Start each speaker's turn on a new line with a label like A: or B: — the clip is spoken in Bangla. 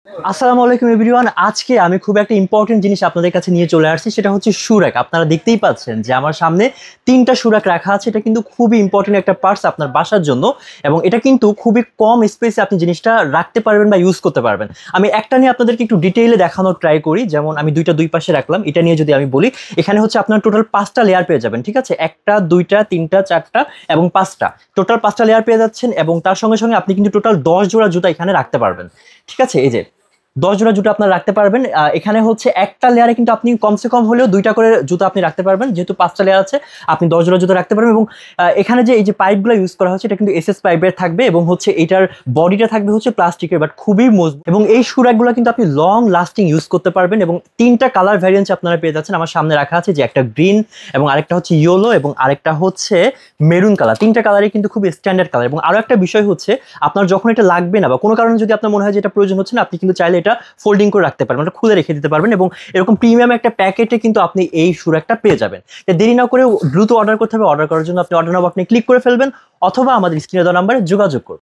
A: আসসালামু আলাইকুম এভরিওয়ান। আজকে আমি খুব একটা ইম্পর্টেন্ট জিনিস আপনাদের কাছে নিয়ে চলে আসছি, সেটা হচ্ছে শু র‍্যাক। আপনারা দেখতেই পাচ্ছেন যে আমার সামনে 3টা শু র‍্যাক রাখা আছে। এটা কিন্তু খুবই ইম্পর্টেন্ট একটা পার্টস আপনার বাসার জন্য, এবং এটা কিন্তু খুবই কম স্পেসে আপনি জিনিসটা রাখতে পারবেন বা ইউজ করতে পারবেন। আমি একটা নিয়ে আপনাদেরকে একটু ডিটেইলে দেখানোর ট্রাই করি। যেমন আমি দুই পাশে রাখলাম, এটা নিয়ে যদি আমি বলি, এখানে হচ্ছে আপনার টোটাল 5টা লেয়ার পেয়ে যাবেন। ঠিক আছে, একটা, দুইটা, তিনটা, চারটা এবং 5টা, টোটাল 5টা লেয়ার পেয়ে যাচ্ছেন। এবং তার সঙ্গে সঙ্গে আপনি কিন্তু টোটাল 10 জোড়া জুতা এখানে রাখতে পারবেন। ঠিক আছে, এই যে 10 জোড়া জুতো আপনার রাখতে পারবেন। এখানে হচ্ছে একটা লেয়ারে কিন্তু আপনি কমসে কম হলেও 2টা করে জুতো আপনি রাখতে পারবেন। যেহেতু 5টা লেয়ার আছে, আপনি 10 জোড়া জুতো রাখতে পারবেন। এবং এখানে যে এই যে পাইপগুলো ইউজ করা হচ্ছে, এটা কিন্তু এসএস পাইপের থাকবে, এবং হচ্ছে এটার বডিটা থাকবে হচ্ছে প্লাস্টিকের, বাট খুবই মজবুত। এবং এই শু র‍্যাকগুলো কিন্তু আপনি লং লাস্টিং ইউজ করতে পারবেন। এবং 3টা কালার ভ্যারিয়েন্ট আপনারা পেয়ে যাচ্ছেন। আমার সামনে রাখা আছে যে একটা গ্রিন, এবং আরেকটা হচ্ছে ইয়েলো, এবং আরেকটা হচ্ছে মেরুন কালার। 3টা কালারই কিন্তু খুব স্ট্যান্ডার্ড কালার। এবং আরো একটা বিষয় হচ্ছে, আপনার যখন এটা লাগবে না বা কোনো কারণে যদি আপনার মনে হয় যে এটা প্রয়োজন হচ্ছে না, আপনি কিন্তু চাইলে এটা ফোল্ডিং করে রাখতে পারবেন, খুলে রেখে দিতে পারবেন। এবং এরকম প্রিমিয়াম একটা প্যাকেটে কিন্তু আপনি এই শু র‍্যাকটা পেয়ে যাবেন। দেরি না করে দ্রুত অর্ডার করতে হবে। অর্ডার করার জন্য আপনি অর্ডার নাও আপনি ক্লিক করে ফেলবেন, অথবা আমাদের স্ক্রিনে দেওয়া নাম্বারে যোগাযোগ করুন।